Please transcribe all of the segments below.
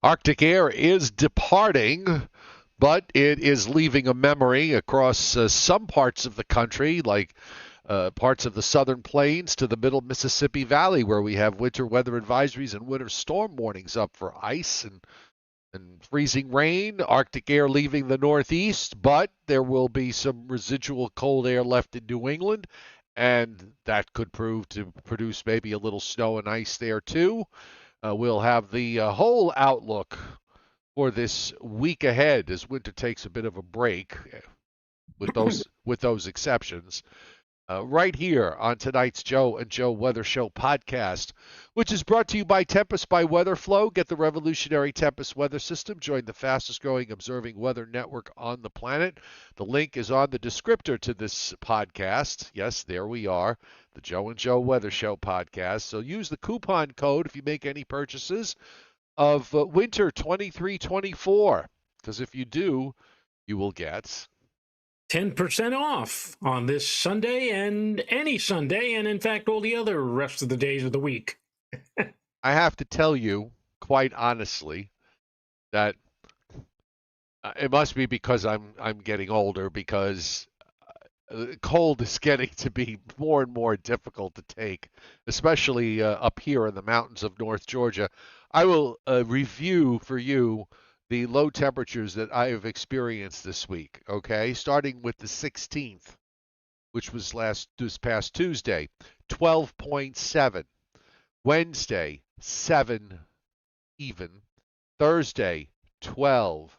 Arctic air is departing, but it is leaving a memory across some parts of the country, like parts of the southern plains to the middle Mississippi Valley, where we have winter weather advisories and winter storm warnings up for ice and freezing rain. Arctic air leaving the northeast, but there will be some residual cold air left in New England, and that could prove to produce maybe a little snow and ice there too. We'll have the whole outlook for this week ahead as winter takes a bit of a break, with those exceptions. Right here on tonight's Joe and Joe Weather Show podcast, which is brought to you by Tempest by WeatherFlow. Get the revolutionary Tempest weather system. Join the fastest growing observing weather network on the planet. The link is on the descriptor to this podcast. Yes, there we are, the Joe and Joe Weather Show podcast. So use the coupon code if you make any purchases of winter 2324, because if you do, you will get 10% off on this Sunday and any Sunday, and in fact, all the other rest of the days of the week. I have to tell you, quite honestly, that it must be because I'm getting older, because cold is getting to be more and more difficult to take, especially up here in the mountains of North Georgia. I will review for you the low temperatures that I have experienced this week. Okay, starting with the 16th, which was this past Tuesday, 12.7. Wednesday, 7 even. Thursday, 12.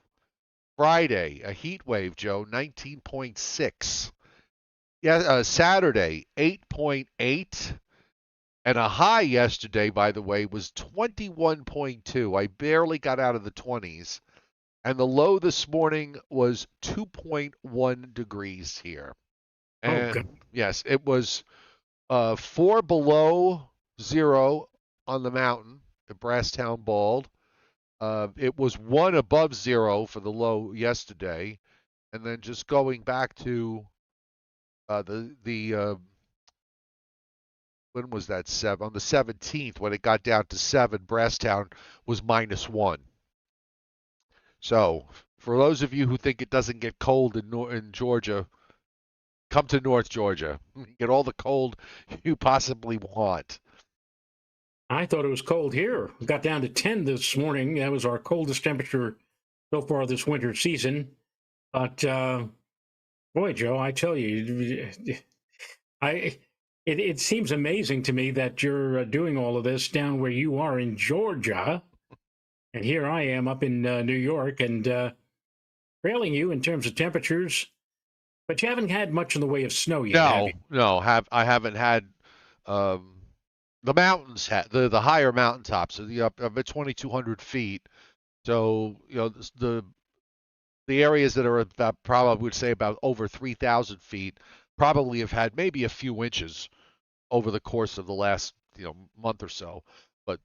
Friday, a heat wave, Joe, 19.6. Yeah, Saturday, 8.8. And a high yesterday, by the way, was 21.2. I barely got out of the 20s. And the low this morning was 2.1 degrees here. Oh, And good. yes, it was 4 below zero on the mountain at Brasstown Bald. It was 1 above zero for the low yesterday. And then just going back to the when was that, 7? On the 17th, when it got down to 7, Brasstown was -1. So, for those of you who think it doesn't get cold in Georgia, come to North Georgia. Get all the cold you possibly want. I thought it was cold here. We got down to 10 this morning. That was our coldest temperature so far this winter season. But boy, Joe, I tell you, it seems amazing to me that you're doing all of this down where you are in Georgia, and here I am up in New York, and trailing you in terms of temperatures. But you haven't had much in the way of snow yet, have No, you? no, I haven't had um, the mountains, the higher mountaintops, up at 2,200 feet. So the areas that are about, probably would say about over 3,000 feet, probably have had maybe a few inches over the course of the last month or so. But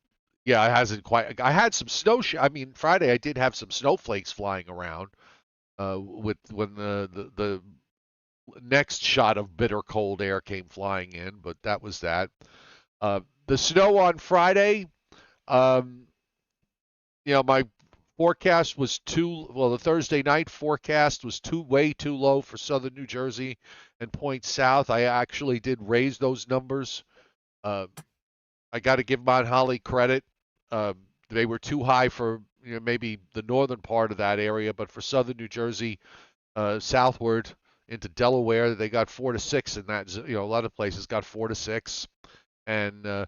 yeah, it hasn't quite. I had some snow. I mean, Friday I did have some snowflakes flying around. With when the next shot of bitter cold air came flying in, but that was that. The snow on Friday, um, my forecast was the Thursday night forecast was way too low for southern New Jersey and points south. I actually did raise those numbers. Uh, I got to give Mount Holly credit. Uh, they were too high for maybe the northern part of that area, but for southern New Jersey, southward into Delaware, they got 4 to 6, and that a lot of places got 4 to 6. And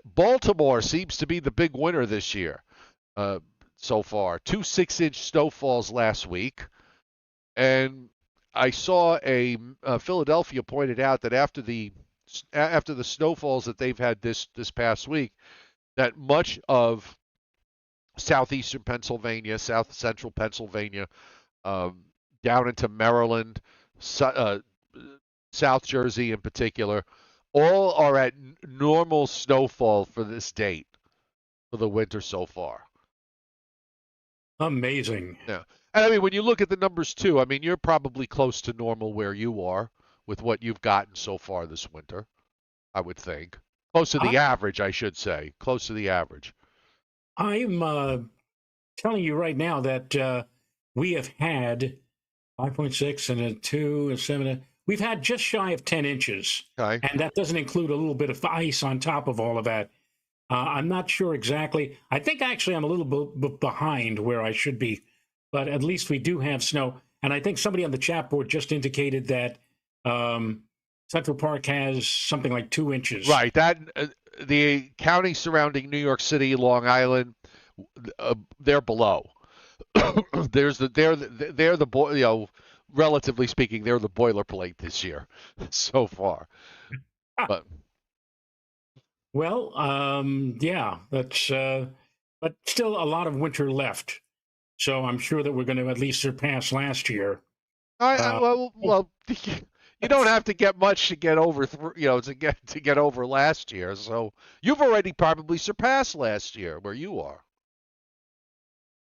Baltimore seems to be the big winner this year so far. 2 6-inch snowfalls last week, and I saw Philadelphia pointed out that after the snowfalls that they've had this past week, that much of southeastern Pennsylvania, south central Pennsylvania, um, down into Maryland, South Jersey in particular, all are at normal snowfall for this date for the winter so far. Amazing. Yeah. And I mean, when you look at the numbers too, I mean, you're probably close to normal where you are with what you've gotten so far this winter, I would think. Close to the I, average, I should say. Close to the average. I'm telling you right now that we have had 5.6 and a 2 and 7. We've had just shy of 10 inches. Okay. And that doesn't include a little bit of ice on top of all of that. I'm not sure exactly. I think actually I'm a little bit behind where I should be, but at least we do have snow. And I think somebody on the chat board just indicated that Central Park has something like 2 inches. Right. That the county surrounding New York City, Long Island, they're below. They're the relatively speaking, they're the boilerplate this year so far. Ah, But well, yeah, that's, but still a lot of winter left. So I'm sure that we're going to at least surpass last year. I Uh, well, you don't have to get much to get over, to get over last year. So you've already probably surpassed last year where you are.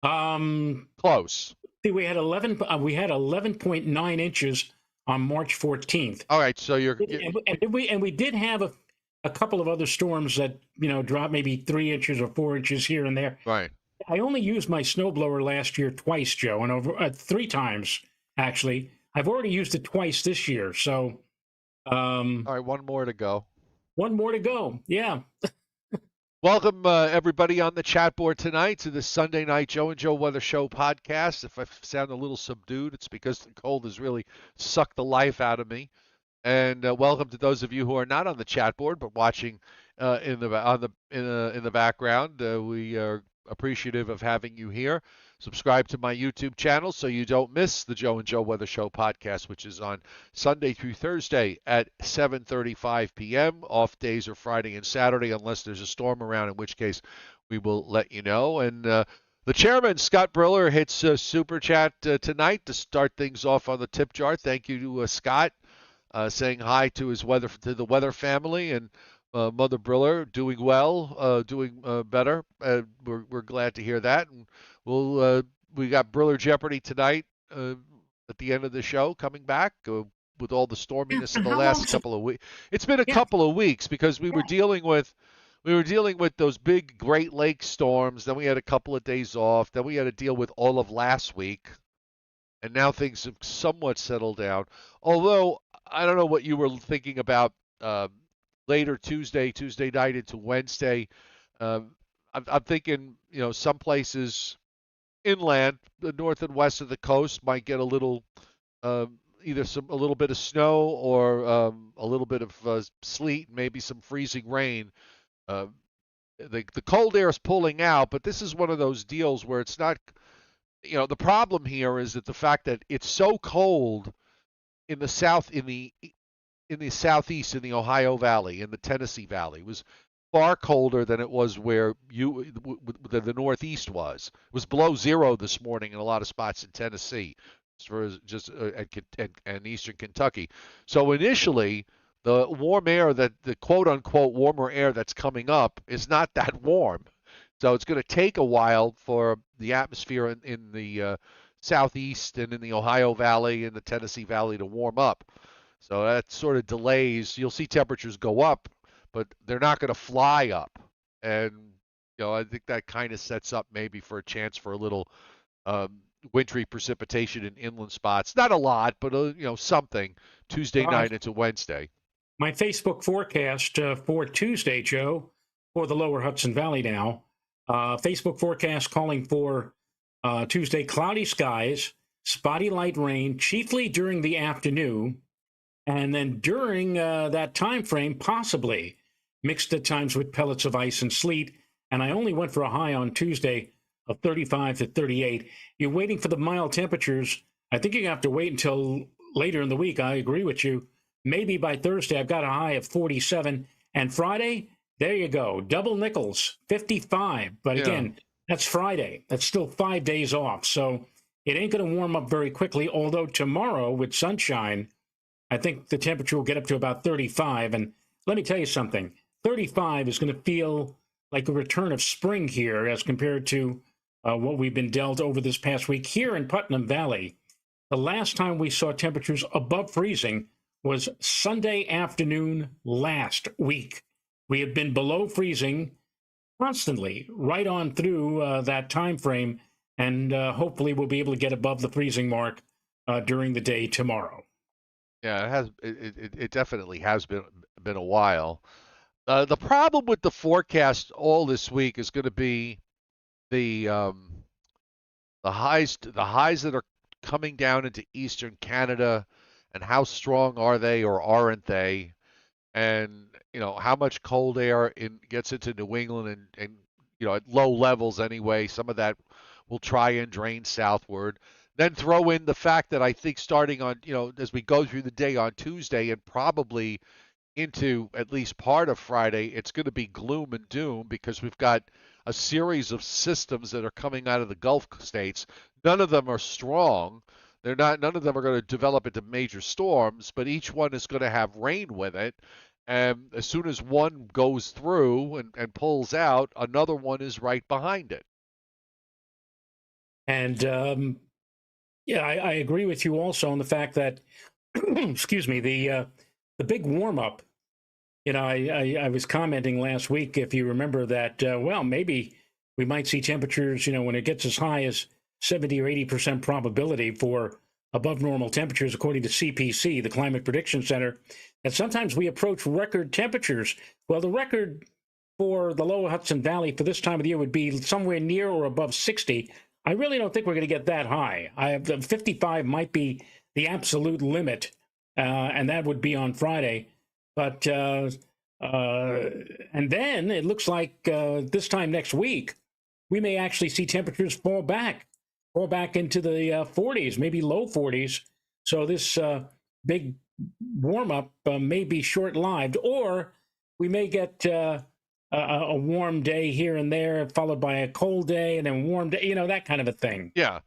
um, Close. see, we had 11.9 inches on March 14th. All right. So And we did have a couple of other storms that dropped maybe 3 inches or 4 inches here and there. right. I only used my snowblower last year twice, Joe, and over 3 times actually. I've already used it twice this year, so All right. One more to go. one more to go. Yeah. Welcome, everybody on the chat board tonight to the Sunday Night Joe and Joe Weather Show podcast. If I sound a little subdued, it's because the cold has really sucked the life out of me. And welcome to those of you who are not on the chat board but watching in the background. We are appreciative of having you here. Subscribe to my YouTube channel so you don't miss the Joe and Joe Weather Show podcast, which is on Sunday through Thursday at 7:35 p.m. Off days are Friday and Saturday, unless there's a storm around, in which case we will let you know. And the chairman, Scott Briller, hits super chat tonight to start things off on the tip jar. Thank you to Scott. Saying hi to the weather family, and Mother Briller doing well, doing better. We're glad to hear that, and we got Briller Jeopardy tonight at the end of the show coming back. With all the Yeah. storminess of And the how long? last couple of weeks, it's been a Yeah. couple of weeks because we were Yeah. dealing with those big Great Lakes storms. Then we had a couple of days off. Then we had to deal with all of last week, and now things have somewhat settled down. Although I don't know what you were thinking about later Tuesday night into Wednesday. I'm thinking, some places inland, the north and west of the coast, might get a little, either a little bit of snow or a little bit of sleet, maybe some freezing rain. Uh, the cold air is pulling out, but this is one of those deals where it's not. The problem here is that the fact that it's so cold in the south, in the southeast, in the Ohio Valley, in the Tennessee Valley, was far colder than it was where the Northeast was. It was below zero this morning in a lot of spots in Tennessee, for just and eastern Kentucky. So initially, the warm air that the quote unquote warmer air that's coming up is not that warm. So it's going to take a while for the atmosphere in the southeast and in the Ohio Valley and the Tennessee Valley to warm up. So that sort of delays. You'll see temperatures go up, but they're not going to fly up. And I think that kind of sets up maybe for a chance for a little wintry precipitation in inland spots. Not a lot, but something Tuesday Uh, night into Wednesday. my Facebook forecast for Tuesday, Joe, for the lower Hudson Valley now. Facebook forecast calling for Tuesday cloudy skies, spotty light rain, chiefly during the afternoon. And then during that time frame, possibly mixed at times with pellets of ice and sleet. And I only went for a high on Tuesday of 35 to 38. You're waiting for the mild temperatures. I think you're going to have to wait until later in the week. I agree with you. Maybe by Thursday, I've got a high of 47. And Friday, there you go. Double nickels, 55. But Yeah. again, that's Friday. That's still 5 days off. So it ain't going to warm up very quickly. Although tomorrow with sunshine, I think the temperature will get up to about 35. And let me tell you something, 35 is going to feel like a return of spring here as compared to what we've been dealt over this past week. Here in Putnam Valley, the last time we saw temperatures above freezing was Sunday afternoon last week. We have been below freezing constantly right on through that time frame and hopefully we'll be able to get above the freezing mark during the day tomorrow. Yeah, it has. It definitely has been a while. The problem with the forecast all this week is going to be the the highs that are coming down into eastern Canada, and how strong are they or aren't they? And how much cold air gets into New England, and at low levels anyway. Some of that will try and drain southward. Then throw in the fact that I think starting on as we go through the day on Tuesday and probably into at least part of Friday, it's going to be gloom and doom because we've got a series of systems that are coming out of the Gulf states. None of them are strong. They're not. None of them are going to develop into major storms, but each one is going to have rain with it. And as soon as one goes through and pulls out, another one is right behind it. And yeah, I agree with you also on the fact that, excuse me, the big warm up. I was commenting last week, if you remember that. Well, maybe we might see temperatures. When it gets as high as 70 or 80% probability for above normal temperatures, according to CPC, the Climate Prediction Center, and sometimes we approach record temperatures. Well, the record for the lower Hudson Valley for this time of the year would be somewhere near or above 60. I really don't think we're going to get that high. 55 might be the absolute limit, and that would be on Friday. But and then it looks like this time next week we may actually see temperatures fall back into the 40s, maybe low 40s. So this big warm up may be short lived, or we may get a warm day here and there, followed by a cold day, and then warm day. That kind of a thing. Yeah,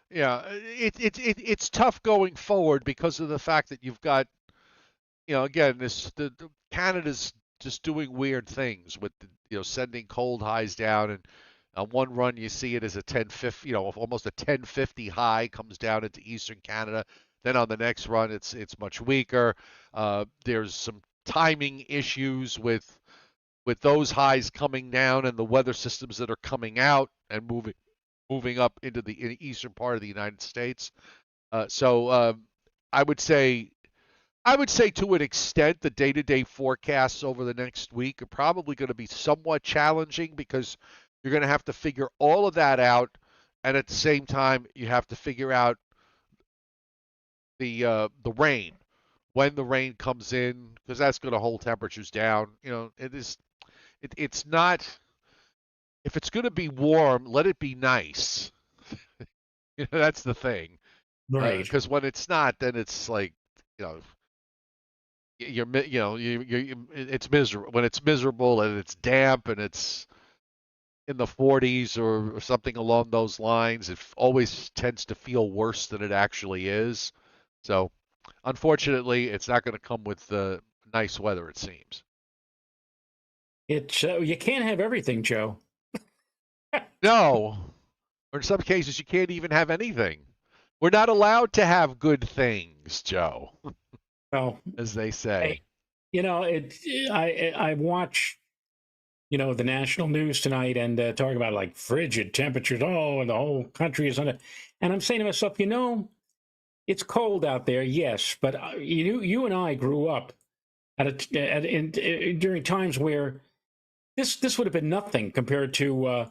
yeah. It's tough going forward because of the fact that you've got again, the Canada's just doing weird things with sending cold highs down, and on one run you see it as a 1050, almost a 1050 high comes down into eastern Canada. Then on the next run, it's much weaker. There's some timing issues with those highs coming down and the weather systems that are coming out and moving up into the eastern part of the United States. So I would say I would say to an extent, the day-to-day forecasts over the next week are probably going to be somewhat challenging because you're going to have to figure all of that out, and at the same time, you have to figure out the rain, when the rain comes in, because that's going to hold temperatures down. It's not. If it's going to be warm, let it be nice. That's the thing. Right. Because when it's not, then it's like you know it's miserable when it's miserable and it's damp and it's in the 40s or something along those lines. It always tends to feel worse than it actually is. So unfortunately, it's not going to come with nice weather, it seems. It's you can't have everything, Joe. No, or in some cases you can't even have anything. We're not allowed to have good things, Joe, Well, as they say. hey, it. I watch the national news tonight and talk about like frigid temperatures. Oh, and the whole country is under. And I'm saying to myself, it's cold out there, yes, but you and I grew up during times where this would have been nothing compared to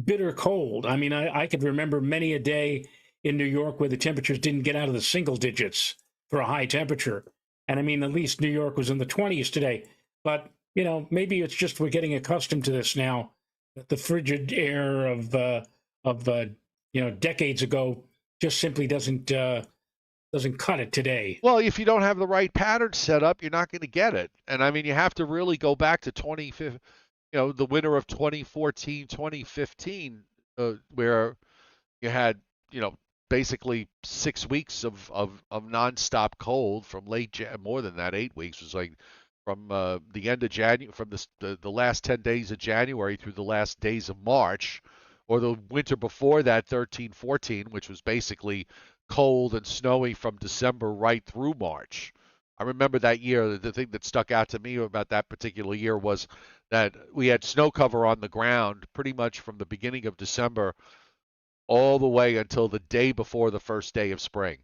bitter cold. I mean, I could remember many a day in New York where the temperatures didn't get out of the single digits for a high temperature. And I mean, at least New York was in the 20s today. But, maybe it's just we're getting accustomed to this now, that the frigid air of decades ago just simply doesn't cut it today. Well, if you don't have the right pattern set up, you're not going to get it. And I mean, you have to really go back to 2015, the winter of 2014, 2015, where you had, basically 6 weeks of nonstop cold from more than that, 8 weeks. It was like from the end of January, from the last 10 days of January through the last days of March, or the winter before that, 13, 14, which was basically cold and snowy from December right through March. I remember that year. The thing that stuck out to me about that particular year was that we had snow cover on the ground pretty much from the beginning of December all the way until the day before the first day of spring.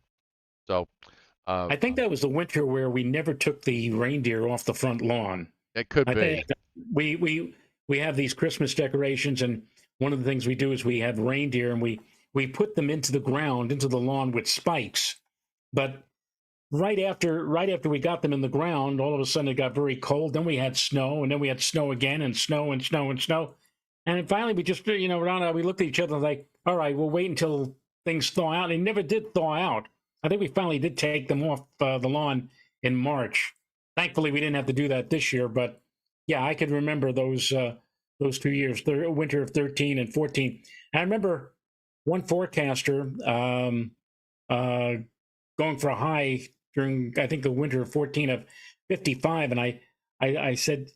So I think that was the winter where we never took the reindeer off the front lawn. it could I think be. we we we have these Christmas decorations, and one of the things we do is we have reindeer, and we put them into the ground, into the lawn with spikes. But right after we got them in the ground, all of a sudden it got very cold. Then we had snow, and then we had snow again, and snow and snow and snow. And then finally, we just Ron, we looked at each other like, all right, we'll wait until things thaw out. And they never did thaw out. I think we finally did take them off the lawn in March. Thankfully, we didn't have to do that this year. But yeah, I can remember those 2 years, winter of 13 and 14. And I remember one forecaster uh, going for a high during I think the winter of 14 of 55, and I said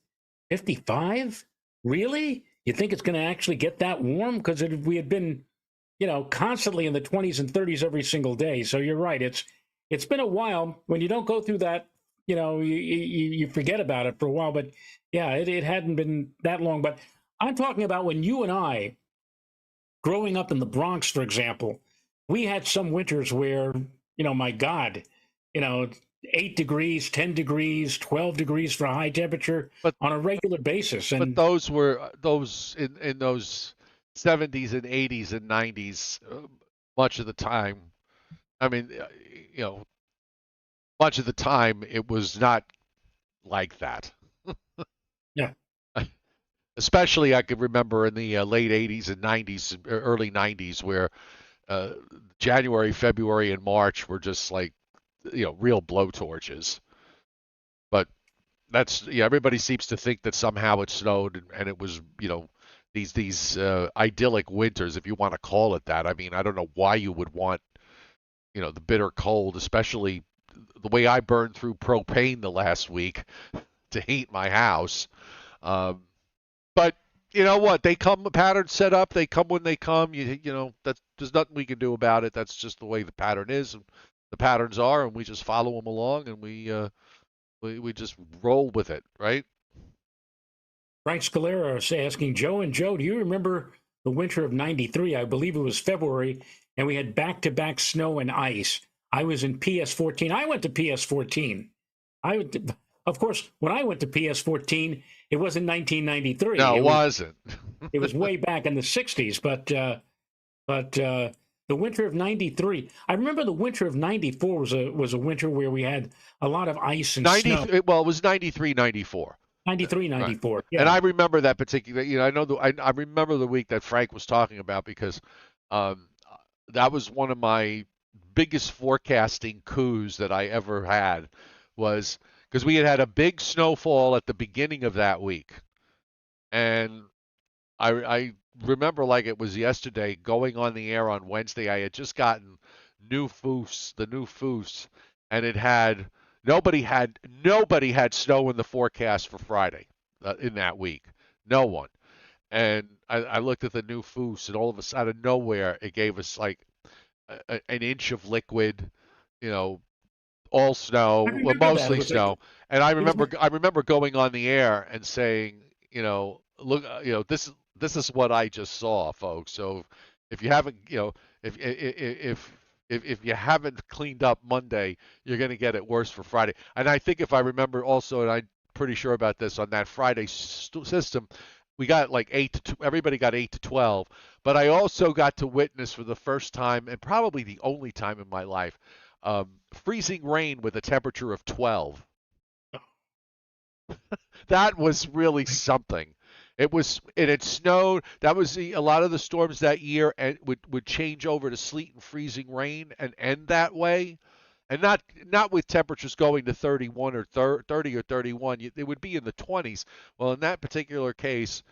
55, really? You think it's going to actually get that warm? Because we had been constantly in the 20s and 30s every single day. So you're right. It's been a while. When you don't go through that, you forget about it for a while. But yeah, it hadn't been that long. But I'm talking about when you and I, growing up in the Bronx, for example, we had some winters where, my God, you know, 8 degrees, 10 degrees, 12 degrees for a high temperature But on a regular basis. but And those were those in those 70s and 80s and 90s much of the time. I mean, you know, much of the time it was not like that. yeah, Especially I could remember in the late 80s and 90s, early 90s, where uh, January, February, and March were just like, real blowtorches. But that's yeah. Everybody seems to think that somehow it snowed and it was these idyllic winters, if you want to call it that. I mean, I don't know why you would want the bitter cold, especially the way I burned through propane the last week to heat my house. Um, but you know what? They come pattern set up. They come when they come. That there's nothing we can do about it. That's just the way the pattern is, and the patterns are, and we just follow them along, and we just roll with it, right? Frank Scalera is asking Joe and Joe, do you remember the winter of '93? I believe it was February, and we had back-to-back snow and ice. I was in PS14. I went to PS14. Of course, when I went to PS14, it wasn't 1993. No, It it was wasn't. it was way back in the '60s. But the winter of '93, I remember the winter of '94 was a winter where we had a lot of ice and 90. snow. Well, it was 93, 94. '93, Right. '94. And Yeah. I remember that particular. I know I remember the week that Frank was talking about because um, that was one of my biggest forecasting coups that I ever had was because we had had a big snowfall at the beginning of that week, and I remember like it was yesterday going on the air on Wednesday. I had just gotten the new foofs, and it had nobody had snow in the forecast for Friday in that week. No one. And I looked at the new foofs, and all of a sudden, out of nowhere, it gave us like an inch of liquid, you know, all I snow, well, remember that. mostly snow. And It was I remember going on the air and saying, look, this is what I just saw, folks. So if you haven't, if you haven't cleaned up Monday, you're going to get it worse for Friday. And I think if I remember also, and I'm pretty sure about this on that Friday system, we got like everybody got 8 to 12. But I also got to witness for the first time and probably the only time in my life freezing rain with a temperature of 12. That was really something. It had snowed. That was a lot of the storms that year and would change over to sleet and freezing rain and end that way. And not with temperatures going to 31 or 30 or 31. It would be in the 20s. Well, in that particular case,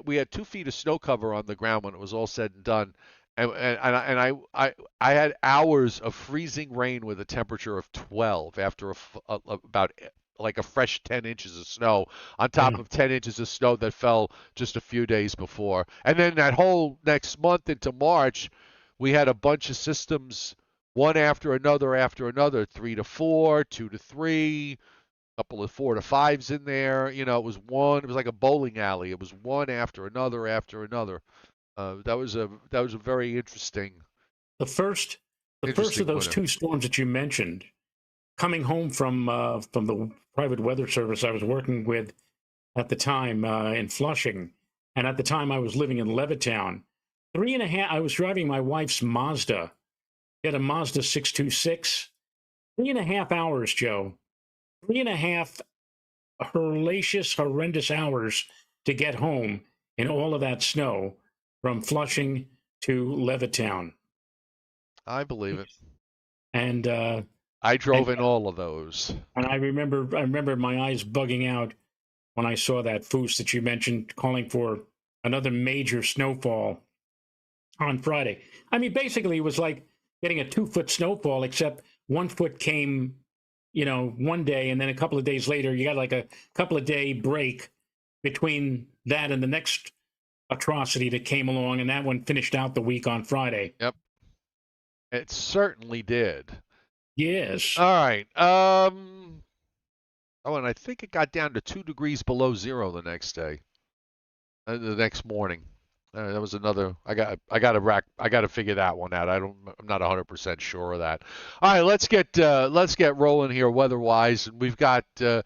we had 2 feet of snow cover on the ground when it was all said and done. And I had hours of freezing rain with a temperature of 12 after about like a fresh 10 inches of snow on top yeah. of 10 inches of snow that fell just a few days before. And then that whole next month into March, we had a bunch of systems, one after another, 3 to 4, 2 to 3, a couple of 4 to 5s in there. It was like a bowling alley. It was one after another after another. That was a very The first, the first of interesting those winter. two storms that you mentioned, coming home from the private weather service I was working with at the time in Flushing, and at the time I was living in Levittown. 3.5. I was driving my wife's Mazda. She had a Mazda 626. 3.5 hours, Joe. 3.5 hellacious, horrendous hours to get home in all of that snow from Flushing to Levittown. I believe it. And I and drove in all of those. and I remember my eyes bugging out when I saw that Foose that you mentioned calling for another major snowfall on Friday. I mean, basically, it was like getting a 2 foot snowfall, except 1 foot came, one day, and then a couple of days later, you got like a couple of day break between that and the next atrocity that came along, and that one finished out the week on Friday. Yep, it certainly did. Yes. All right. Oh, and I think it got down to 2 degrees below zero the next day, the next morning. That was another. I got to figure that one out. I'm not 100% sure of that. All right, let's get rolling here weather-wise, and we've got the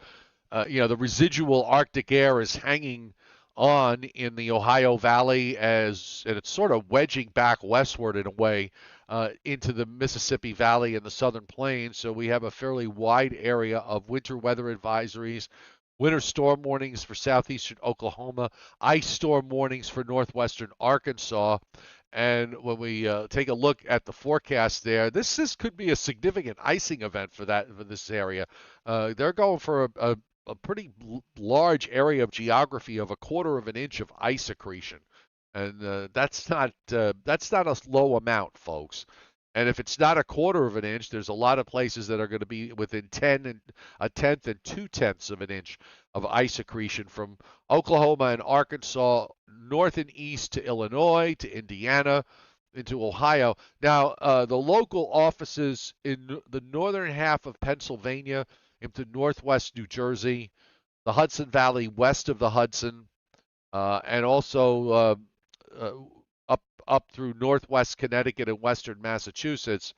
residual Arctic air is hanging on in the Ohio Valley and it's sort of wedging back westward in a way into the Mississippi Valley and the Southern Plains. So we have a fairly wide area of winter weather advisories. Winter storm warnings for southeastern Oklahoma, ice storm warnings for northwestern Arkansas, and when we take a look at the forecast there, this could be a significant icing event for this area. They're going for a pretty large area of geography of 1/4 of an inch of ice accretion, and that's not a low amount, folks. And if it's not 1/4 of an inch, there's a lot of places that are going to be within 1/10 and 2/10 of an inch of ice accretion from Oklahoma and Arkansas north and east to Illinois to Indiana into Ohio. Now, the local offices in the northern half of Pennsylvania into northwest New Jersey, the Hudson Valley west of the Hudson, and also uh, up through northwest Connecticut and western Massachusetts.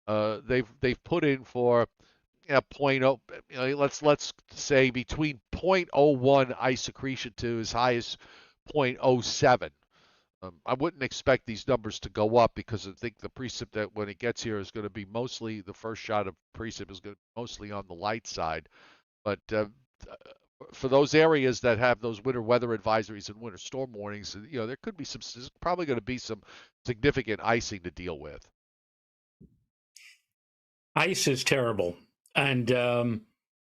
They've put in for point oh, let's say between 0.01 ice accretion to as high as 0.07. I wouldn't expect these numbers to go up because I think the precip that when it gets here is going to be mostly the first shot of precip is going to be mostly on the light side. But for those areas that have those winter weather advisories and winter storm warnings, there could be there's probably going to be some significant icing to deal with. Ice is terrible. And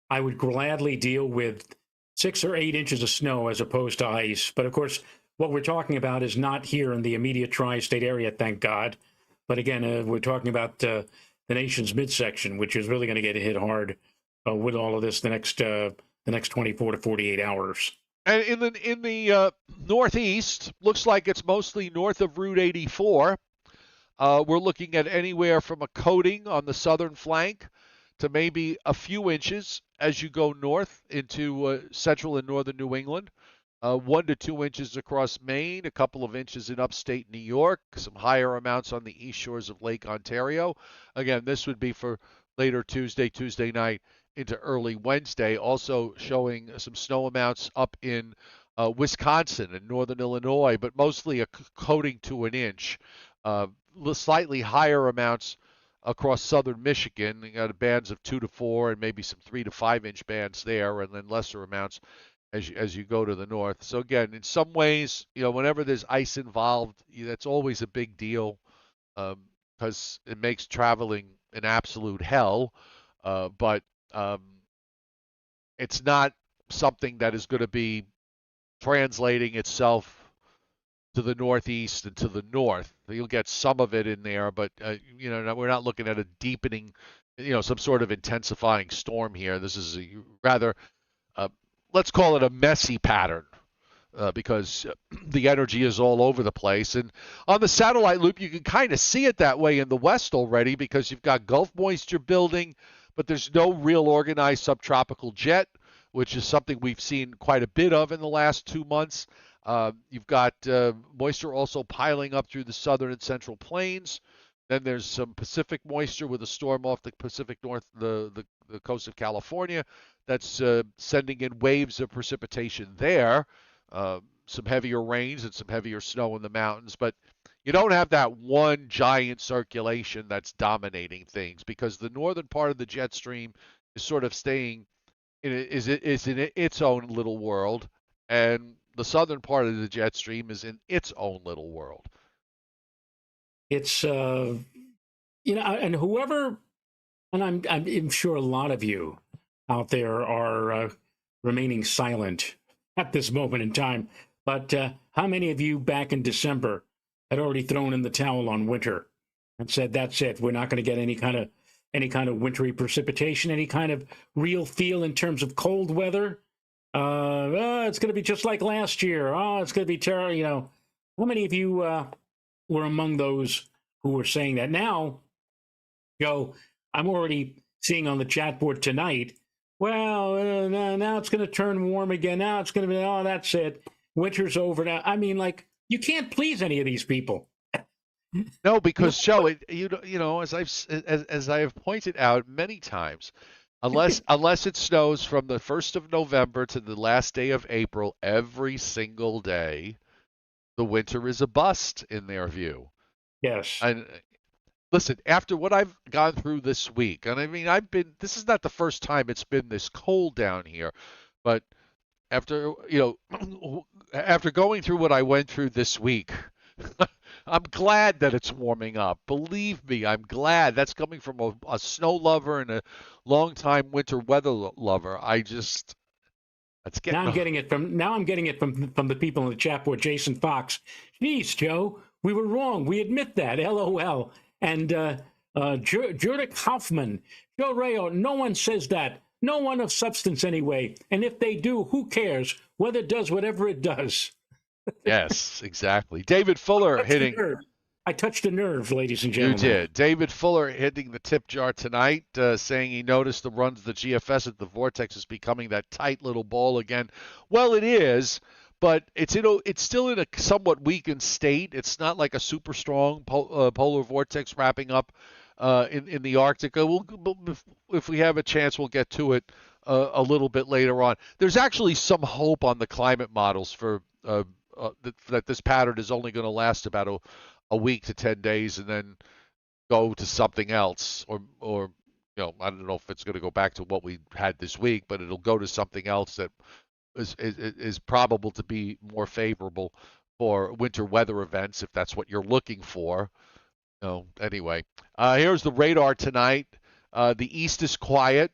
I would gladly deal with 6 or 8 inches of snow as opposed to ice. But of course, what we're talking about is not here in the immediate tri state area, thank God. But again, we're talking about the nation's midsection, which is really going to get hit hard with all of this the next 24 to 48 hours. And in the northeast, looks like it's mostly north of Route 84. We're looking at anywhere from a coating on the southern flank to maybe a few inches as you go north into central and northern New England. 1 to 2 inches across Maine, a couple of inches in upstate New York, some higher amounts on the east shores of Lake Ontario. Again, this would be for later Tuesday night into early Wednesday. Also showing some snow amounts up in Wisconsin and northern Illinois, but mostly a coating to an inch. Slightly higher amounts across southern Michigan. You got bands of 2 to 4 and maybe some 3 to 5 inch bands there, and then lesser amounts as you go to the north. So again, in some ways, whenever there's ice involved, that's always a big deal because it makes traveling an absolute hell. But it's not something that is going to be translating itself to the northeast and to the north. You'll get some of it in there, but we're not looking at a deepening, some sort of intensifying storm here. This is rather, let's call it a messy pattern. Because the energy is all over the place. And on the satellite loop, you can kind of see it that way in the west already because you've got Gulf moisture building, but there's no real organized subtropical jet, which is something we've seen quite a bit of in the last 2 months. You've got moisture also piling up through the southern and central plains. Then there's some Pacific moisture with a storm off the Pacific North, the coast of California, that's sending in waves of precipitation there. Some heavier rains and some heavier snow in the mountains, but you don't have that one giant circulation that's dominating things because the northern part of the jet stream is sort of staying is in its own little world, and the southern part of the jet stream is in its own little world. It's and whoever, and I'm sure a lot of you out there are remaining silent at this moment in time. But how many of you back in December had already thrown in the towel on winter and said, "That's it. We're not going to get any kind of wintry precipitation, any kind of real feel in terms of cold weather. It's going to be just like last year. Oh, it's going to be terrible." How many of you were among those who were saying that? Now, Joe, I'm already seeing on the chat board tonight. Well, now it's going to turn warm again. Now it's going to be, oh, that's it. Winter's over now. I mean, like, you can't please any of these people. No, because You Joe, as I have pointed out many times, unless it snows from the 1st of November to the last day of April every single day, the winter is a bust in their view. Yes. And listen, after what I've gone through this week, and I mean, this is not the first time it's been this cold down here, but after, after going through what I went through this week, I'm glad that it's warming up. Believe me, I'm glad. That's coming from a snow lover and a longtime winter weather lover. That's Now getting, I'm getting it from the people in the chat board. Jason Fox. Geez, Joe, we were wrong. We admit that. LOL. And Jurek Hoffman. Joe Rayo, no one says that. No one of substance anyway. And if they do, who cares? Weather does whatever it does. yes, exactly. David Fuller Touched a hitting. nerve. I touched a nerve, ladies and You gentlemen. did. David Fuller hitting the tip jar tonight, saying he noticed the runs of the GFS at the Vortex is becoming that tight little ball again. Well, it is, but it's still in a somewhat weakened state. It's not like a super strong polar vortex wrapping up in the Arctic. If we have a chance, we'll get to it a little bit later on. There's actually some hope on the climate models for that this pattern is only going to last about a week to 10 days and then go to something else or I don't know if it's going to go back to what we had this week, but it'll go to something else that is probable to be more favorable for winter weather events if that's what you're looking for. Anyway, here's the radar tonight. The east is quiet.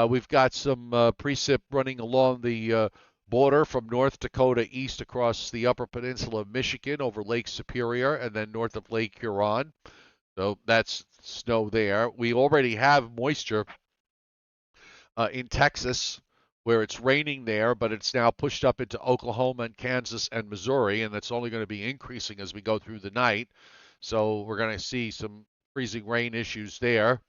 We've got some precip running along the border from North Dakota east across the Upper Peninsula of Michigan over Lake Superior and then north of Lake Huron. So that's snow there. We already have moisture in Texas where it's raining there, but it's now pushed up into Oklahoma and Kansas and Missouri, and that's only going to be increasing as we go through the night. So we're going to see some freezing rain issues there.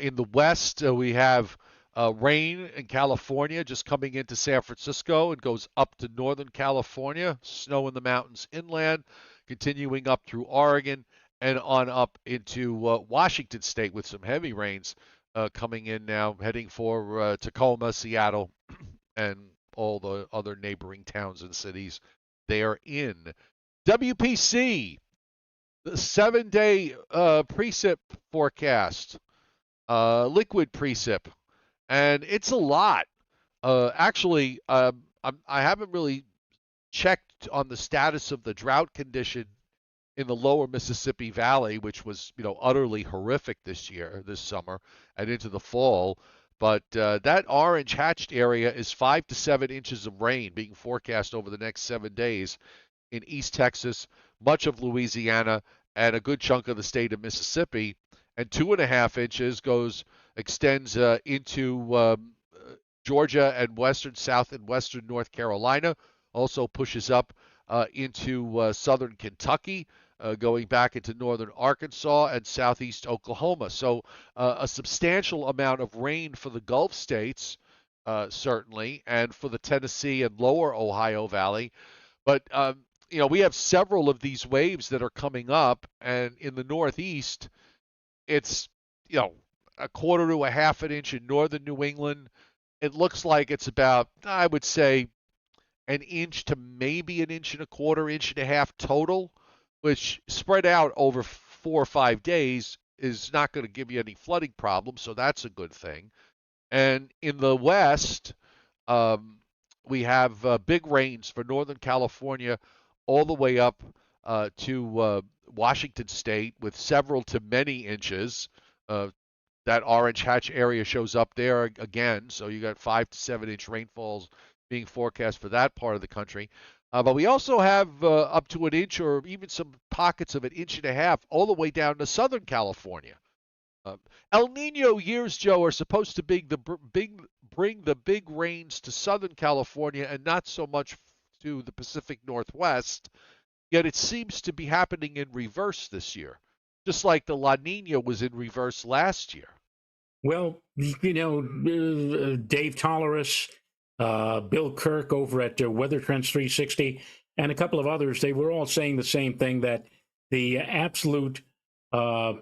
In the west, we have rain in California just coming into San Francisco. It goes up to Northern California, snow in the mountains inland, continuing up through Oregon and on up into Washington State with some heavy rains coming in now, heading for Tacoma, Seattle, and all the other neighboring towns and cities they're in. WPC, the 7-day precip forecast, liquid precip, and it's a lot. Actually, I haven't really checked on the status of the drought condition in the lower Mississippi Valley, which was utterly horrific this summer, and into the fall. But that orange hatched area is 5 to 7 inches of rain being forecast over the next 7 days in East Texas, much of Louisiana, and a good chunk of the state of Mississippi. And 2.5 inches extends into Georgia and south and western North Carolina. Also pushes up into southern Kentucky, going back into northern Arkansas and southeast Oklahoma. So a substantial amount of rain for the Gulf states, certainly, and for the Tennessee and lower Ohio Valley. But we have several of these waves that are coming up, and in the Northeast, it's you know a quarter to a half an inch in northern New England. It looks like it's about, I would say, an inch to maybe an inch and a quarter, inch and a half total, which spread out over 4 or 5 days is not going to give you any flooding problems, so that's a good thing. And in the West, um, we have big rains for Northern California all the way up to Washington State with several to many inches. Uh, that orange hatch area shows up there again. So you got 5 to 7 inch rainfalls being forecast for that part of the country. But we also have up to an inch or even some pockets of an inch and a half all the way down to Southern California. Uh, El Nino years, Joe, are supposed to bring the big rains to Southern California and not so much to the Pacific Northwest. Yet it seems to be happening in reverse this year, just like the La Nina was in reverse last year. Well, Dave Tolerus, Bill Kirk over at Weather Trends 360, and a couple of others, they were all saying the same thing, that the absolute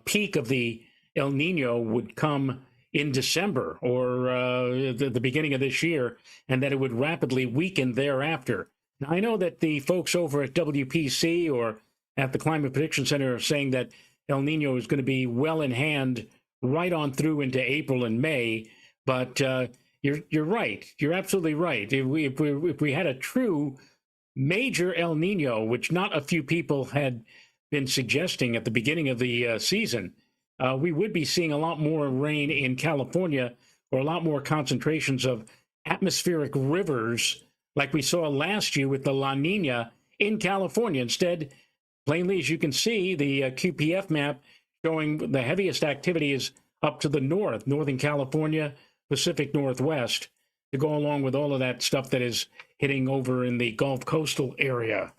peak of the El Nino would come in December or the beginning of this year, and that it would rapidly weaken thereafter. Now, I know that the folks over at WPC or at the Climate Prediction Center are saying that El Nino is going to be well in hand right on through into April and May. But you're right. You're absolutely right. If we had a true major El Nino, which not a few people had been suggesting at the beginning of the season, we would be seeing a lot more rain in California, or a lot more concentrations of atmospheric rivers like we saw last year with the La Nina in California. Instead, plainly, as you can see, the QPF map showing the heaviest activity is up to the north, Northern California, Pacific Northwest, to go along with all of that stuff that is hitting over in the Gulf coastal area.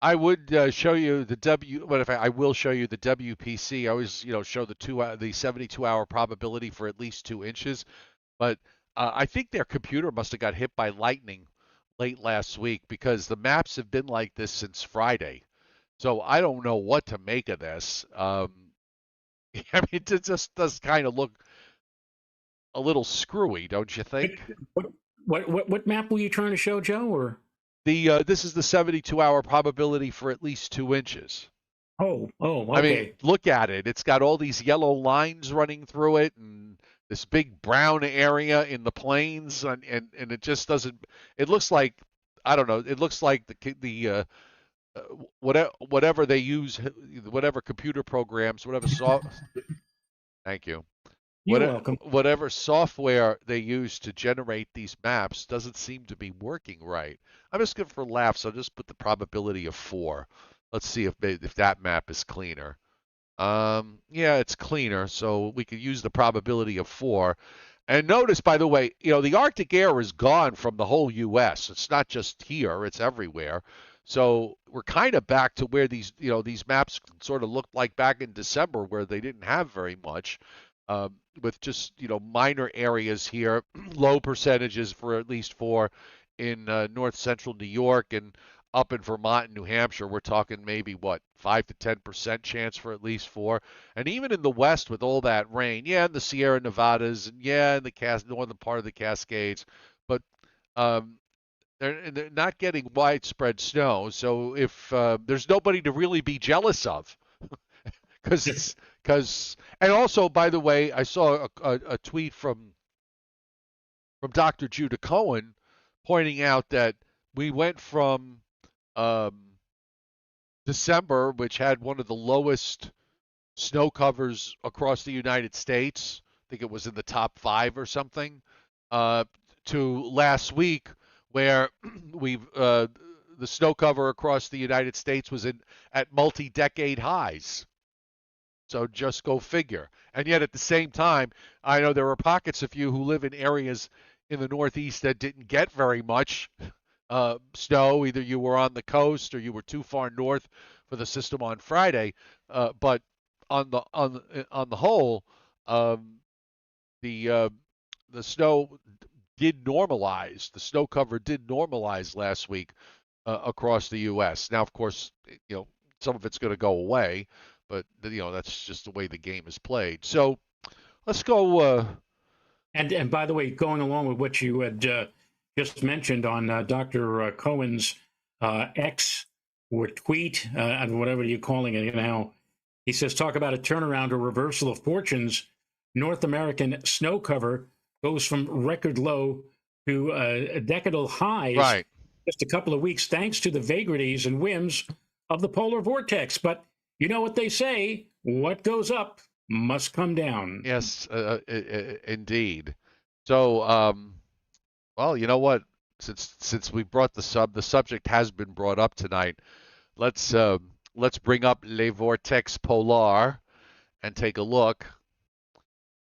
I would show you the What if I will show you the WPC? I always, show the 72-hour probability for at least 2 inches. But I think their computer must have got hit by lightning late last week because the maps have been like this since Friday. So I don't know what to make of this. I mean, it just does kind of look a little screwy, don't you think? What, what map were you trying to show, Joe? Or This is the 72-hour probability for at least 2 inches. I mean, okay. look at it. It's got all these yellow lines running through it, and this big brown area in the plains, and it just doesn't. It looks like, I don't know. It looks like whatever they use, whatever computer programs, whatever Thank you. You're welcome. Whatever software they use to generate these maps doesn't seem to be working right. I'm just going for laughs. I'll just put the probability of 4. Let's see if that map is cleaner. Yeah, it's cleaner, so we could use the probability of 4. And notice, by the way, the Arctic air is gone from the whole U.S. It's not just here; it's everywhere. So we're kind of back to where these maps sort of looked like back in December, where they didn't have very much, with just minor areas here, low percentages for at least 4 in north central New York, and up in Vermont and New Hampshire, we're talking maybe what 5 to 10% chance for at least 4. And even in the West with all that rain, yeah, in the Sierra Nevadas and yeah, in the northern part of the Cascades, but um, they're not getting widespread snow. So if there's nobody to really be jealous of, because and also, by the way, I saw a tweet from Dr. Judah Cohen pointing out that we went from um, December, which had one of the lowest snow covers across the United States. I think it was in the top 5 or something. Uh, to last week, where the snow cover across the United States was at multi-decade highs. So just go figure. And yet at the same time, I know there are pockets of you who live in areas in the Northeast that didn't get very much snow. Either you were on the coast or you were too far north for the system on Friday. But on the whole, um, the uh, the snow did normalize. The snow cover did normalize last week across the U.S. Now, of course, some of it's going to go away, but that's just the way the game is played. So let's go. And by the way, going along with what you had just mentioned on Dr. Cohen's X or tweet, and whatever you're calling it now, he says, talk about a turnaround or reversal of fortunes. North American snow cover goes from record low to decadal highs Right. just a couple of weeks, thanks to the vagaries and whims of the polar vortex. But you know what they say: what goes up must come down. Yes, indeed. So, well, you know what? Since we brought the subject has been brought up tonight. Let's bring up Les Vortex Polar and take a look.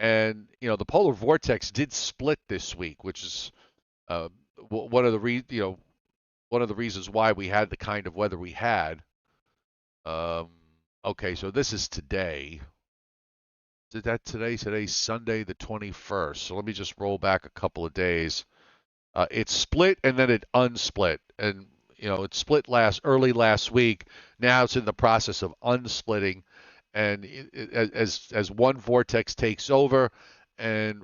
And the polar vortex did split this week, which is uh, one of the one of the reasons why we had the kind of weather we had. Um, okay, so this is today. Did that today? Today's Sunday, the 21st. So let me just roll back a couple of days. It split and then it unsplit, and it split early last week. Now it's in the process of unsplitting, and as one vortex takes over and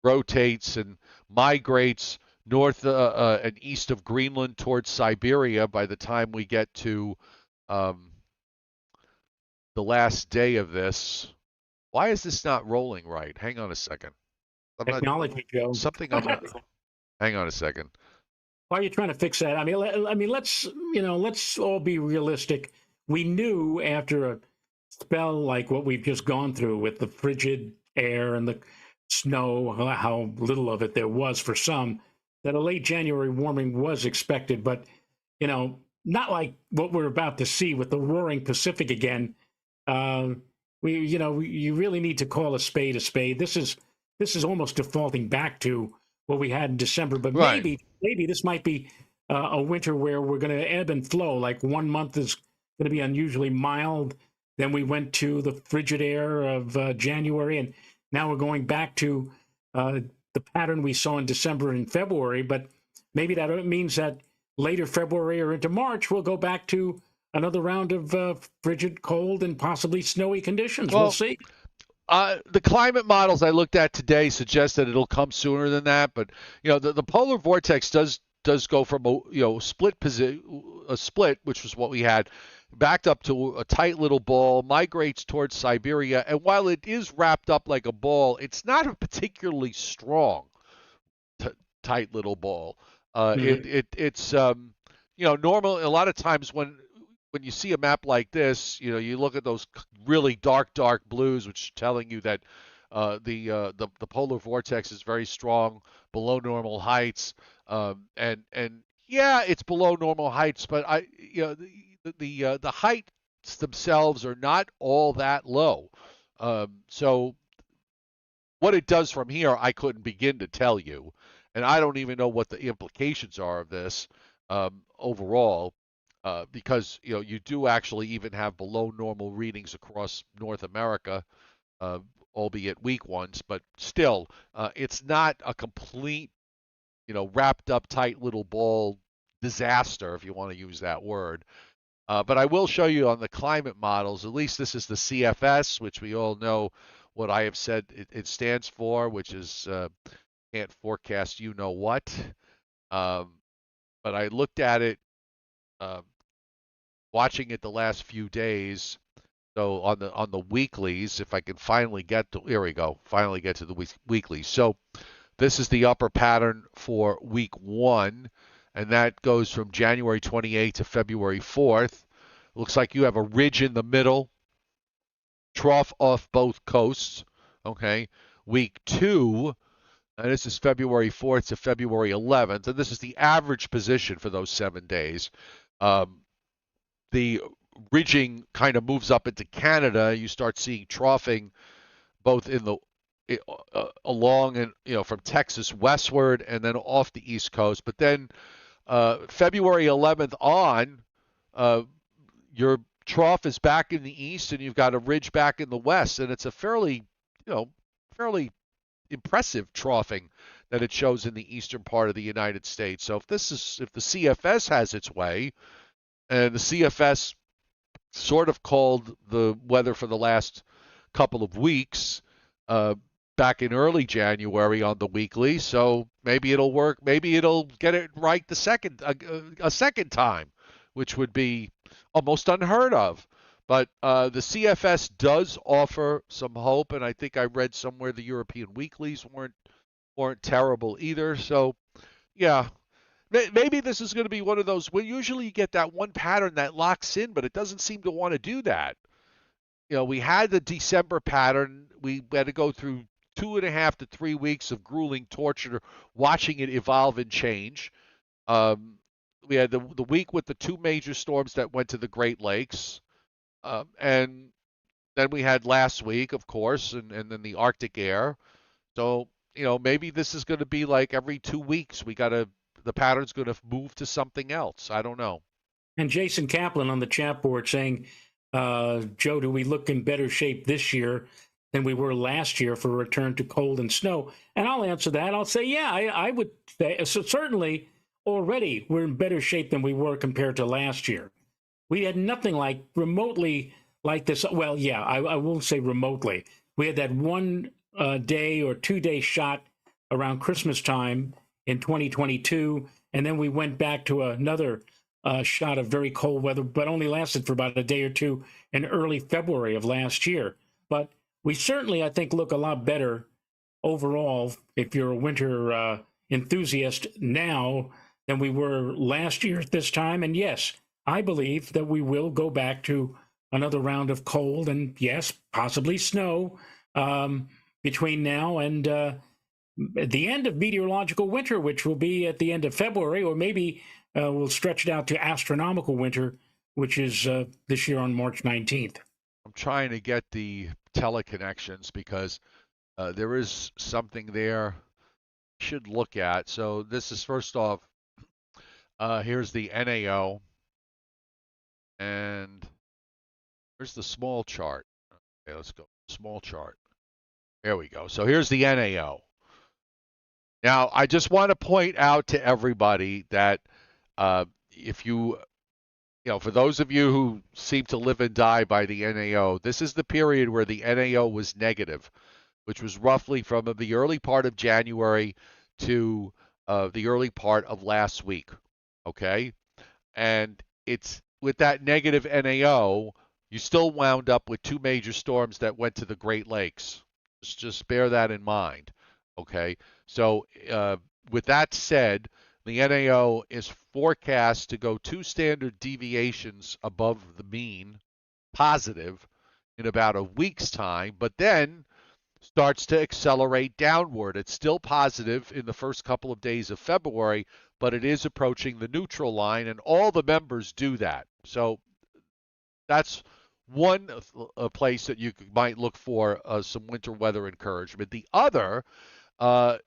rotates and migrates north and east of Greenland towards Siberia. By the time we get to um, the last day of this, why is this not rolling right? Hang on a second. I'm not Technology, Joe. something. I'm not. Hang on a second. Why are you trying to fix that? I mean, let's all be realistic. We knew after a spell like what we've just gone through with the frigid air and the snow, how little of it there was for some, that a late January warming was expected. But not like what we're about to see with the roaring Pacific again. Uh, you really need to call a spade a spade. This is almost defaulting back to what we had in December. But Right. maybe this might be a winter where we're going to ebb and flow. Like one month is going to be unusually mild. Then we went to the frigid air of January, and now we're going back to the pattern we saw in December and February. But maybe that means that later February or into March, we'll go back to another round of frigid, cold, and possibly snowy conditions. We'll Well, see. the climate models I looked at today suggest that it'll come sooner than that, but the polar vortex does go from a split, which was what we had, backed up to a tight little ball, migrates towards Siberia, and while it is wrapped up like a ball, it's not a particularly strong t- tight little ball. Mhm. It's normal. A lot of times when you see a map like this, you look at those really dark blues, which are telling you that the polar vortex is very strong, below normal heights, and yeah, it's below normal heights, but the heights themselves are not all that low. So what it does from here, I couldn't begin to tell you, and I don't even know what the implications are of this overall, because you do actually even have below normal readings across North America, uh, albeit weak ones, but still, it's not a complete, wrapped up tight little ball disaster, if you want to use that word. But I will show you on the climate models, at least this is the CFS, which we all know what I have said it stands for, which is can't forecast you know what. Um, but I looked at it, uh, watching it the last few days. So on the weeklies, if I can finally get to, here we go, finally get to the weeklies. So this is the upper pattern for week 1, and that goes from January 28th to February 4th. Looks like you have a ridge in the middle, trough off both coasts. Okay. Week 2, and this is February 4th to February 11th, and this is the average position for those 7 days. Um, the ridging kind of moves up into Canada. You start seeing troughing both in the along and from Texas westward and then off the East Coast. But then February 11th on, uh, your trough is back in the east and you've got a ridge back in the west, and it's a fairly, fairly impressive troughing than it shows in the eastern part of the United States. So if the CFS has its way, and the CFS sort of called the weather for the last couple of weeks uh, back in early January on the weekly. So maybe it'll work. Maybe it'll get it right a second time, which would be almost unheard of. But the CFS does offer some hope, and I think I read somewhere the European weeklies weren't terrible either. So yeah, maybe this is going to be one of those. Well, usually you get that one pattern that locks in, but it doesn't seem to want to do that. We had the December pattern. We had to go through 2.5 to 3 weeks of grueling torture, watching it evolve and change. Um, we had the week with the two major storms that went to the Great Lakes, and then we had last week, of course, and then the Arctic air. So maybe this is going to be like every 2 weeks. The pattern's going to move to something else. I don't know. And Jason Kaplan on the chat board saying, Joe, do we look in better shape this year than we were last year for a return to cold and snow? And I'll answer that. I'll say, yeah, I would say so. Certainly, already we're in better shape than we were compared to last year. We had nothing like remotely like this. Well, yeah, I won't say remotely. We had that one day or 2 day shot around Christmas time in 2022, and then we went back to another shot of very cold weather, but only lasted for about a day or two in early February of last year. But we certainly, I think, look a lot better overall if you're a winter enthusiast now than we were last year at this time. And yes, I believe that we will go back to another round of cold and, yes, possibly snow between now and the end of meteorological winter, which will be at the end of February, or maybe we'll stretch it out to astronomical winter, which is this year on March 19th. I'm trying to get the teleconnections because there is something there you should look at. So this is first off, here's the NAO, and here's the small chart. Okay, let's go. Small chart. There we go. So here's the NAO. Now, I just want to point out to everybody that if for those of you who seem to live and die by the NAO, this is the period where the NAO was negative, which was roughly from the early part of January to the early part of last week. Okay? And it's with that negative NAO, you still wound up with two major storms that went to the Great Lakes. Just bear that in mind. Okay? So, with that said, the NAO is forecast to go 2 standard deviations above the mean, positive, in about a week's time, but then starts to accelerate downward. It's still positive in the first couple of days of February, but it is approaching the neutral line, and all the members do that. So that's one place that you might look for some winter weather encouragement. The other I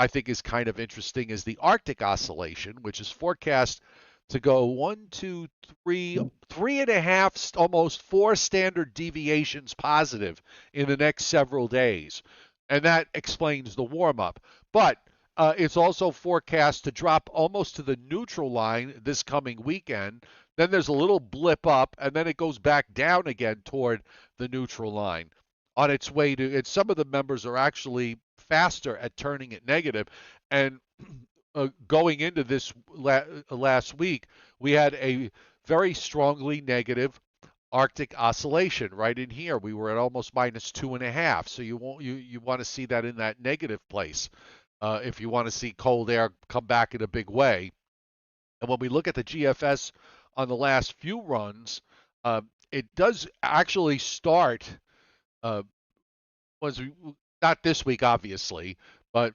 think is kind of interesting is the Arctic oscillation, which is forecast to go 3.5, almost 4 standard deviations positive in the next several days, and that explains the warm up. But it's also forecast to drop almost to the neutral line this coming weekend. Then there's a little blip up, and then it goes back down again toward the neutral line on its way to. And some of the members are actually faster at turning it negative. And going into this last week, we had a very strongly negative Arctic oscillation right in here. We were at almost -2.5. So you want to see that in that negative place if you want to see cold air come back in a big way. And when we look at the GFS on the last few runs, it does actually start. Was not this week, obviously, but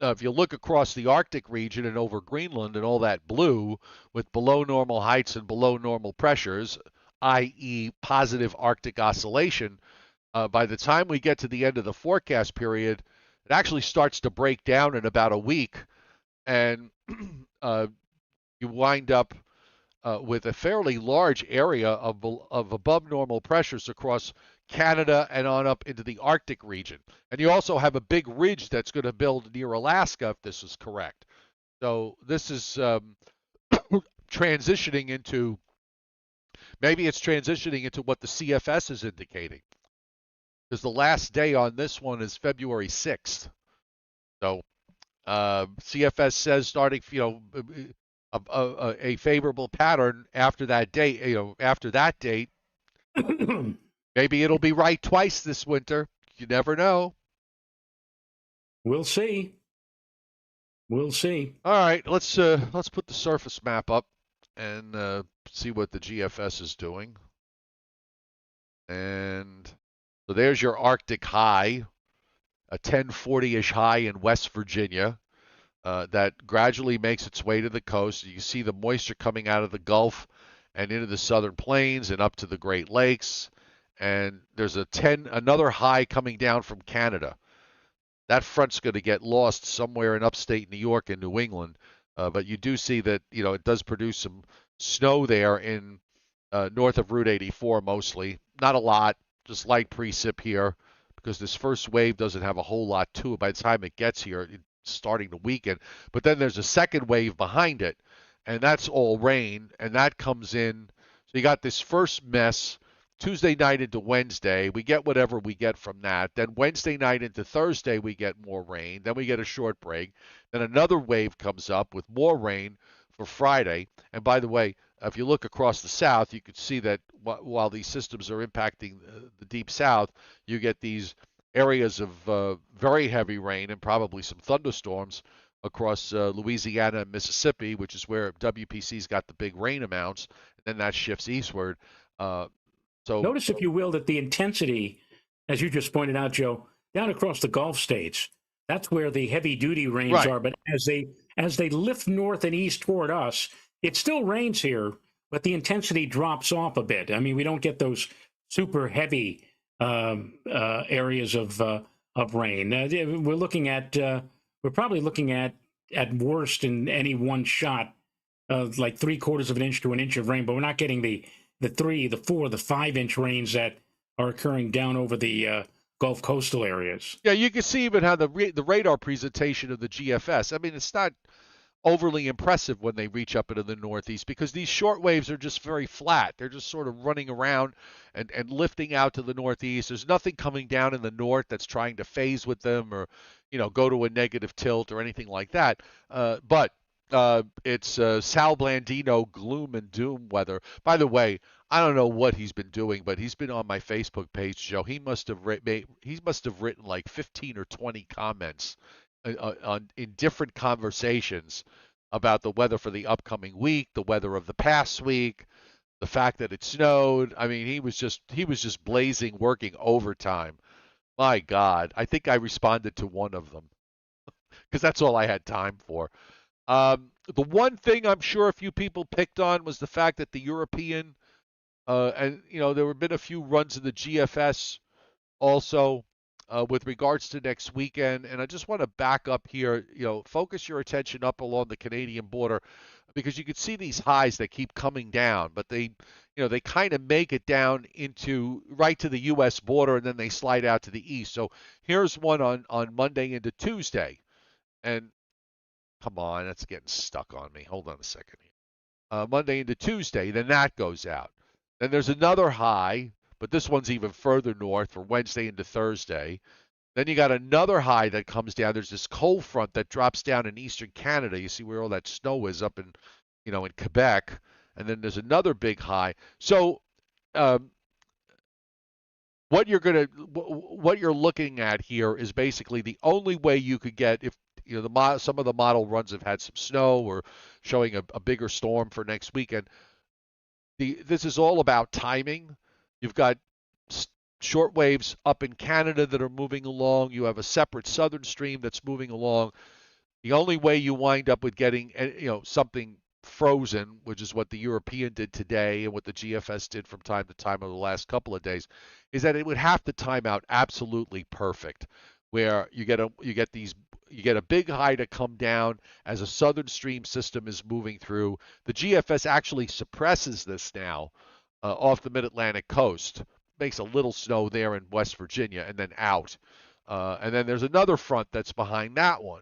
if you look across the Arctic region and over Greenland and all that blue with below normal heights and below normal pressures, i.e., positive Arctic oscillation, by the time we get to the end of the forecast period, it actually starts to break down in about a week, and you wind up with a fairly large area of above normal pressures across Canada and on up into the Arctic region. And you also have a big ridge that's going to build near Alaska, if this is correct. So this is transitioning into maybe it's transitioning into what the CFS is indicating because the last day on this one is February 6th. So CFS says starting, a favorable pattern after that date. After that date, maybe it'll be right twice this winter. You never know. We'll see. We'll see. All right, let's put the surface map up and see what the GFS is doing. And so there's your Arctic high, a 1040-ish high in West Virginia. That gradually makes its way to the coast. You see the moisture coming out of the Gulf and into the southern plains and up to the Great Lakes. And there's another high coming down from Canada. That front's going to get lost somewhere in upstate New York and New England. But you do see that it does produce some snow there in north of Route 84 mostly. Not a lot, just light precip here because this first wave doesn't have a whole lot to it. By the time it gets here, it's starting to weaken. But then there's a second wave behind it, and that's all rain, and that comes in. So you got this first mess Tuesday night into Wednesday. We get whatever we get from that. Then Wednesday night into Thursday, we get more rain. Then we get a short break. Then another wave comes up with more rain for Friday. And by the way, if you look across the south, you can see that while these systems are impacting the deep south, you get these areas of very heavy rain and probably some thunderstorms across Louisiana and Mississippi, which is where WPC's got the big rain amounts. And then that shifts eastward. Uh, so Notice, if you will, that the intensity, as you just pointed out, Joe, down across the Gulf states, that's where the heavy duty rains right. are. But as they lift north and east toward us, it still rains here, but the intensity drops off a bit. I mean, we don't get those super heavy areas of rain. We're probably looking at worst in any one shot, like 3/4 of an inch to an inch of rain, but we're not getting the 3, the 4, the 5-inch rains that are occurring down over the Gulf coastal areas. Yeah, you can see even how the radar presentation of the GFS. I mean, it's not overly impressive when they reach up into the Northeast because these short waves are just very flat. They're just sort of running around and lifting out to the Northeast. There's nothing coming down in the north that's trying to phase with them or, go to a negative tilt or anything like that. But it's Sal Blandino gloom and doom weather. By the way, I don't know what he's been doing, but he's been on my Facebook page, Joe. He must have written like 15 or 20 comments in different conversations about the weather for the upcoming week, the weather of the past week, the fact that it snowed. I mean, he was just blazing, working overtime. My God, I think I responded to one of them because that's all I had time for. The one thing I'm sure a few people picked on was the fact that the European and there have been a few runs in the GFS also with regards to next weekend. And I just want to back up here, focus your attention up along the Canadian border because you can see these highs that keep coming down, but they kind of make it down into right to the U.S. border and then they slide out to the east. So here's one on Monday into Tuesday. And come on, that's getting stuck on me. Hold on a second here. Monday into Tuesday, then that goes out. Then there's another high, but this one's even further north for Wednesday into Thursday. Then you got another high that comes down. There's this cold front that drops down in eastern Canada. You see where all that snow is up in Quebec. And then there's another big high. So what you're looking at here is basically the only way you could get if some of the model runs have had some snow or showing a bigger storm for next weekend. This is all about timing. You've got short waves up in Canada that are moving along. You have a separate southern stream that's moving along. The only way you wind up with getting something frozen, which is what the European did today and what the GFS did from time to time over the last couple of days, is that it would have to time out absolutely perfect, where you get a big high to come down as a southern stream system is moving through. The GFS actually suppresses this now off the mid-Atlantic coast. makes a little snow there in West Virginia and then out. And then there's another front that's behind that one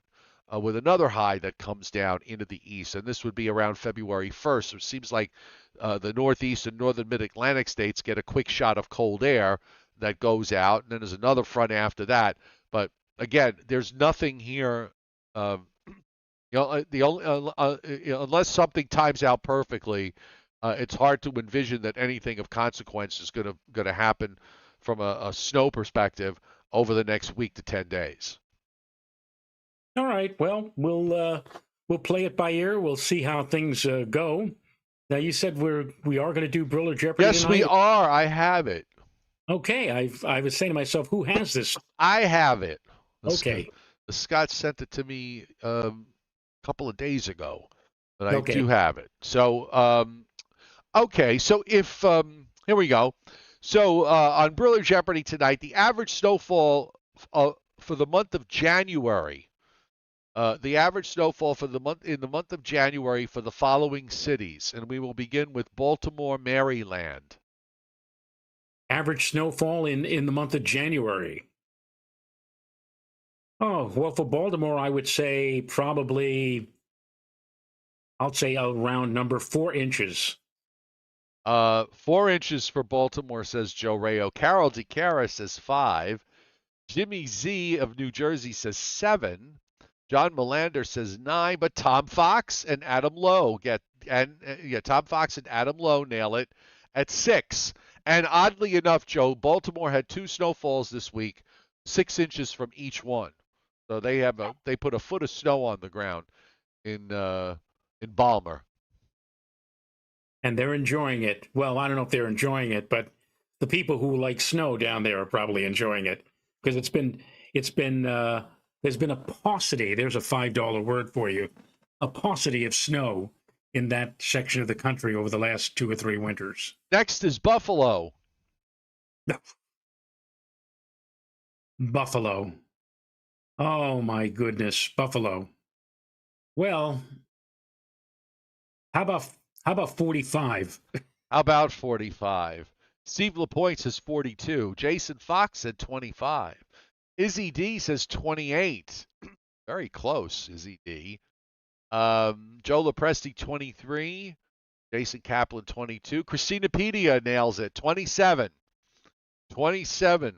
with another high that comes down into the east. And this would be around February 1st. So it seems like the northeast and northern mid Atlantic states get a quick shot of cold air that goes out. And then there's another front after that. But again, there's nothing here. The only unless something times out perfectly, it's hard to envision that anything of consequence is going to happen from a snow perspective over the next week to 10 days. All right. Well, we'll play it by ear. We'll see how things go. Now, you said we are going to do Briller Jeopardy Yes, tonight? we are. I have it. Okay. I was saying to myself, who has this? I have it. Okay. The Scott sent it to me a couple of days ago, but I Okay. do have it. So, okay. So if here we go. So on Briller Jeopardy tonight, the average snowfall for the month of January. The average snowfall for the month of January for the following cities, and we will begin with Baltimore, Maryland. Average snowfall in the month of January. Oh, well, for Baltimore, I would say probably, I'll say around number 4 inches. 4 inches for Baltimore, says Joe Rayo. Carol DeCara says 5. Jimmy Z of New Jersey says 7. John Melander says 9. But Tom Fox and Adam Lowe Tom Fox and Adam Lowe nail it at 6. And oddly enough, Joe, Baltimore had 2 snowfalls this week, 6 inches from each one. So they put a foot of snow on the ground in Balmer. And they're enjoying it. Well, I don't know if they're enjoying it, but the people who like snow down there are probably enjoying it because there's been a paucity. There's a $5 word for you. A paucity of snow in that section of the country over the last 2 or 3 winters. Next is Buffalo. Buffalo. Oh my goodness, Buffalo. Well, how about 45? How about 45? Steve LaPointe says 42. Jason Fox said 25. Izzy D says 28. Very close, Izzy D. Joe Lopresti 23. Jason Kaplan 22. Christina Pedia nails it 27. 27.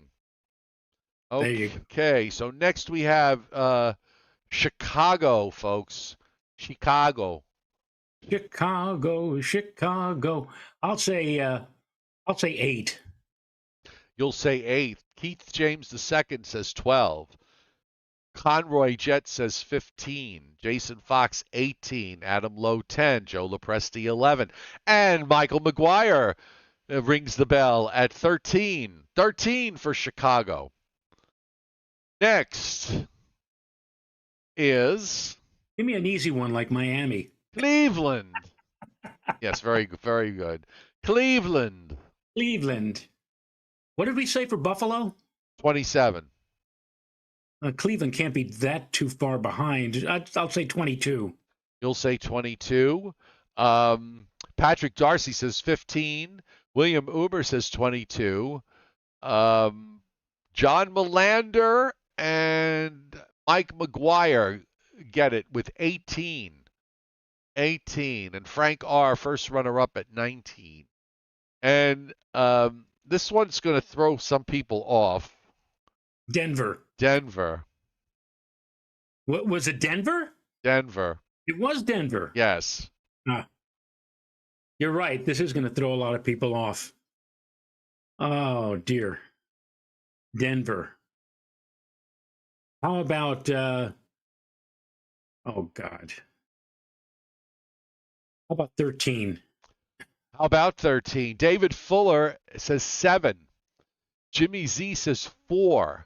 Okay, so next we have Chicago, folks. Chicago. I'll say 8. You'll say 8. Keith James II says 12. Conroy Jet says 15. Jason Fox 18. Adam Lowe 10. Joe Lopresti 11. And Michael McGuire rings the bell at 13. 13 for Chicago. Next is... Give me an easy one like Miami. Cleveland. Yes, very good. Cleveland. What did we say for Buffalo? 27. Cleveland can't be that too far behind. I'll say 22. You'll say 22. Patrick Darcy says 15. William Uber says 22. John Melander and Mike McGuire get it with 18. 18. And Frank R., first runner-up at 19. And this one's going to throw some people off. Denver. What was it? Denver? Denver. It was Denver. Yes. You're right. This is going to throw a lot of people off. Oh, dear. Denver. How about, oh, God. How about 13? How about 13? David Fuller says 7. Jimmy Z says 4.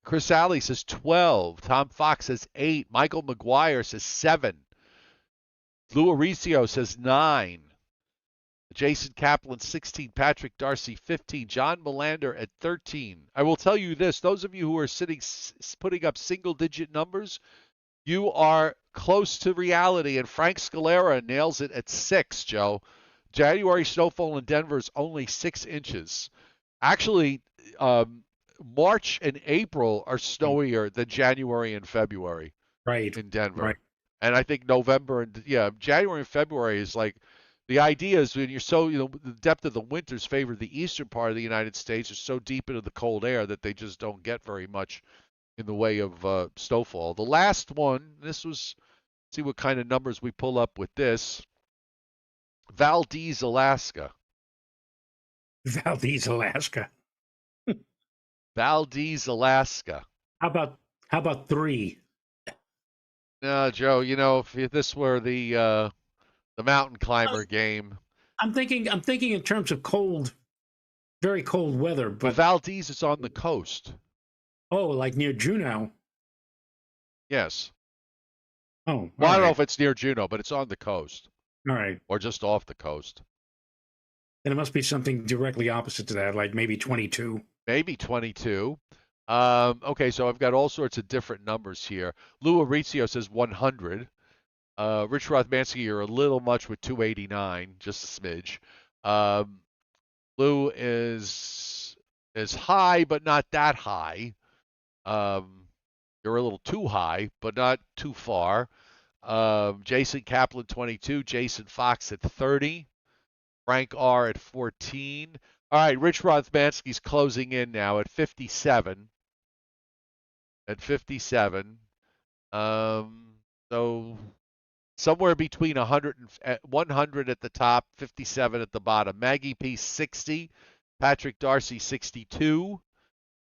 Chris Alley says 12. Tom Fox says 8. Michael McGuire says 7. Lou Aricio says 9. Jason Kaplan 16. Patrick Darcy 15. John Melander at 13. I will tell you this, those of you who are putting up single-digit numbers, you are close to reality, and Frank Scalera nails it at 6, Joe. January snowfall in Denver is only 6 inches. Actually, March and April are snowier than January and February Right, in right. Denver. And I think November and yeah, January and February is like the idea is when you're so, the depth of the winters favor the eastern part of the United States are so deep into the cold air that they just don't get very much in the way of snowfall. The last one, this was, see what kind of numbers we pull up with this. Valdez, Alaska. Valdez, Alaska. Valdez, Alaska. How about how about three? No, Joe, if this were the mountain Uh, climber game, I'm thinking in terms of cold, very cold weather, well, but Valdez is on the coast. oh, like near Juneau. Yes. Oh, Well, all I don't know right, if it's near Juneau, but it's on the coast all right. or just off the coast. Then it must be something directly opposite to that, like maybe 22. Maybe 22. Okay, so I've got all sorts of different numbers here. Lou Aritzio says 100. Rich Rothmansky, you're a little much with 289, just a smidge. Um, Lou is high, but not that high. Um, you're a little too high, but not too far. Jason Kaplan 22, Jason Fox at 30, Frank R at 14. All right, Rich Rothmansky's closing in now at 57. At 57. So somewhere between 100 and 100 at the top, 57 at the bottom. Maggie P 60, Patrick Darcy 62,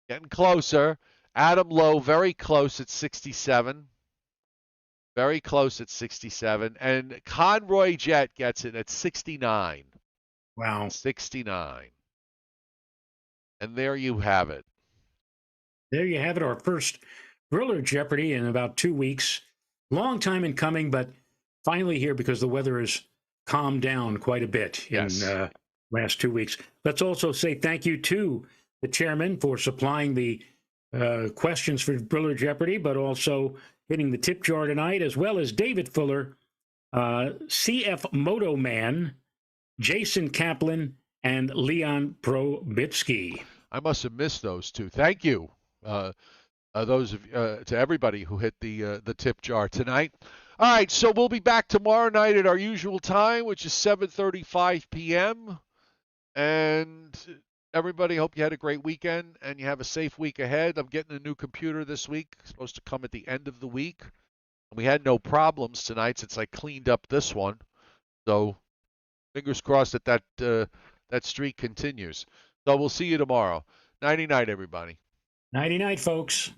getting closer. Adam Lowe very close at 67, very close at 67, and Conroy Jet gets it at 69. Wow. 69. And there you have it. There you have it, our first Thriller Jeopardy in about 2 weeks. Long time in coming, but finally here because the weather has calmed down quite a bit in Yes. last 2 weeks. Let's also say thank you to the chairman for supplying the questions for Thriller Jeopardy, but also hitting the tip jar tonight, as well as David Fuller, CF Moto Man, Jason Kaplan, and Leon Probitsky. I must have missed those two. Thank you. Those of to everybody who hit the tip jar tonight. All right, so we'll be back tomorrow night at our usual time, which is 7:35 p.m. And everybody, hope you had a great weekend and you have a safe week ahead. I'm getting a new computer this week, supposed to come at the end of the week. And we had no problems tonight since I cleaned up this one. So fingers crossed that streak continues. So we'll see you tomorrow. Nighty night, everybody. Nighty night, folks.